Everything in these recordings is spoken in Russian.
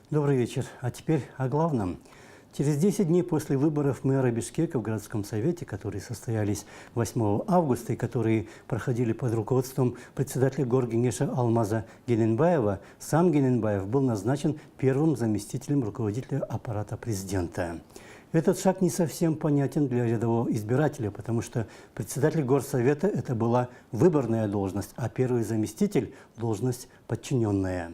Добрый вечер. А теперь о главном. Через 10 дней после выборов мэра Бишкека в городском совете, которые состоялись 8 августа и которые проходили под руководством председателя Горкеңеша Алмаза Гененбаева, сам Гененбаев был назначен первым заместителем руководителя аппарата президента. Этот шаг не совсем понятен для рядового избирателя, потому что председатель горсовета – это была выборная должность, а первый заместитель – должность подчиненная.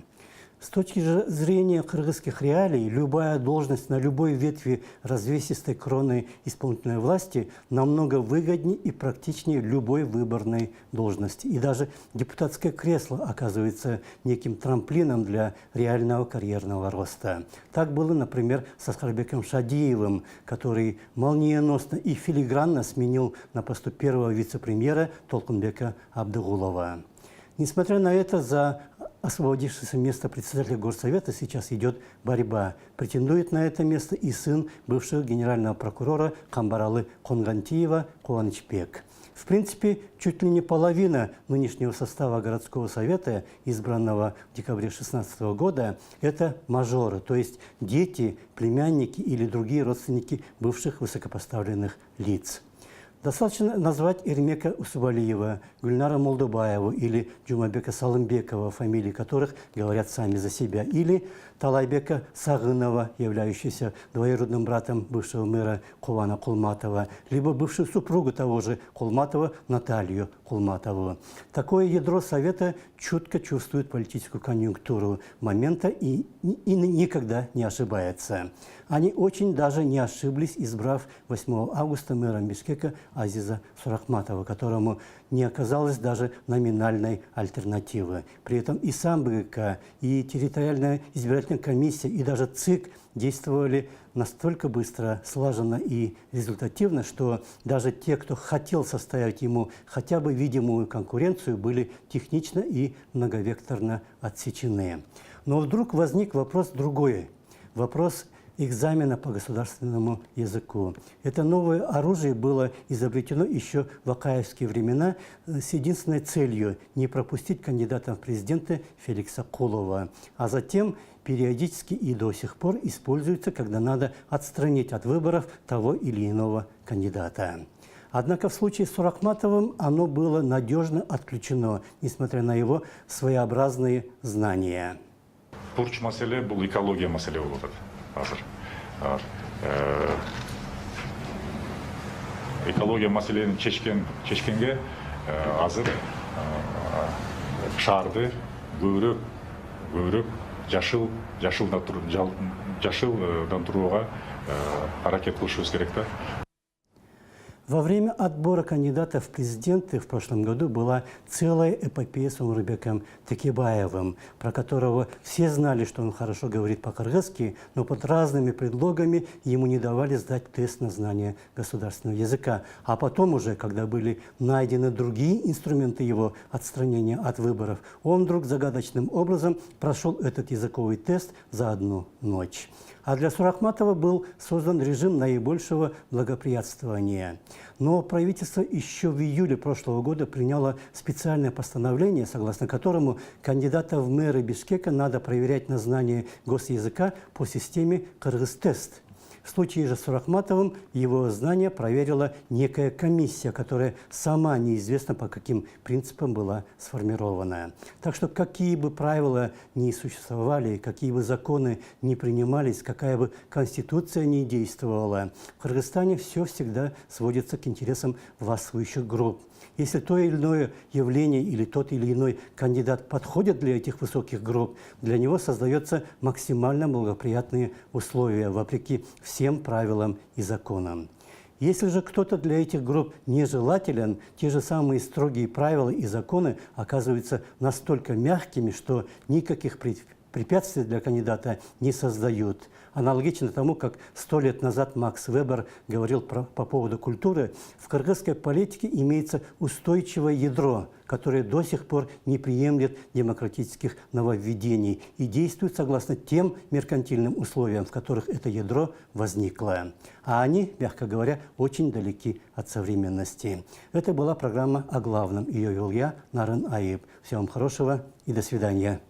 С точки зрения кыргызских реалий, любая должность на любой ветви развесистой кроны исполнительной власти намного выгоднее и практичнее любой выборной должности. И даже депутатское кресло оказывается неким трамплином для реального карьерного роста. Так было, например, с Аскарбеком Шадиевым, который молниеносно и филигранно сменил на посту первого вице-премьера Толкунбека Абдыгулова. Несмотря на это, за освободившееся место председателя горсовета сейчас идет борьба. Претендует на это место и сын бывшего генерального прокурора Камбаралы Конгантиева Куанычбек. В принципе, чуть ли не половина нынешнего состава городского совета, избранного в декабре 2016 года, это мажоры, то есть дети, племянники или другие родственники бывших высокопоставленных лиц. Достаточно назвать Эрмека Усубалиева, Гульнара Молдубаеву или Джумабека Салымбекова, фамилии которых говорят сами за себя, или Талайбека Сагынова, являющегося двоюродным братом бывшего мэра Кувана Кулматова, либо бывшую супругу того же Кулматова Наталью Кулматову. Такое ядро совета чутко чувствует политическую конъюнктуру момента и никогда не ошибается. Они очень даже не ошиблись, избрав 8 августа мэром Бишкека Азиза Сурахматова, которому не оказалось даже номинальной альтернативы. При этом и сам БГК, и территориальная избирательная комиссия, и даже ЦИК действовали настолько быстро, слаженно и результативно, что даже те, кто хотел составить ему хотя бы видимую конкуренцию, были технично и многовекторно отсечены. Но вдруг возник вопрос другой. Вопрос экзамена по государственному языку. Это новое оружие было изобретено еще в акаевские времена с единственной целью – не пропустить кандидата в президенты Феликса Кулова, а затем периодически и до сих пор используется, когда надо отстранить от выборов того или иного кандидата. Однако в случае с Сурахматовым оно было надежно отключено, несмотря на его своеобразные знания. Бурч маселе был экология маселе болот. Экология маселени чечкенге азыр шаарды көбүрөөк жашылдан турууга аракет кылышыбыз керек да. Во время отбора кандидатов в президенты в прошлом году была целая эпопея с Умурбеком Текебаевым, про которого все знали, что он хорошо говорит по-кыргызски, но под разными предлогами ему не давали сдать тест на знание государственного языка. А потом уже, когда были найдены другие инструменты его отстранения от выборов, он вдруг загадочным образом прошел этот языковый тест за одну ночь. А для Сурахматова был создан режим наибольшего благоприятствования. Но правительство еще в июле прошлого года приняло специальное постановление, согласно которому кандидата в мэры Бишкека надо проверять на знание госязыка по системе «Кыргыз-тест». В случае же с Сурахматовым его знания проверила некая комиссия, которая сама неизвестно по каким принципам была сформирована. Так что какие бы правила ни существовали, какие бы законы ни принимались, какая бы конституция ни действовала, в Кыргызстане все всегда сводится к интересам властвующих групп. Если то или иное явление или тот или иной кандидат подходит для этих высоких групп, для него создаются максимально благоприятные условия, вопреки всем правилам и законам. Если же кто-то для этих групп нежелателен, те же самые строгие правила и законы оказываются настолько мягкими, что никаких препятствий для кандидата не создают. Аналогично тому, как 100 лет назад Макс Вебер говорил по поводу культуры, в кыргызской политике имеется устойчивое ядро, которое до сих пор не приемлет демократических нововведений и действует согласно тем меркантильным условиям, в которых это ядро возникло. А они, мягко говоря, очень далеки от современности. Это была программа о главном. Ее вел я, Нарын Аиб. Всего вам хорошего и до свидания.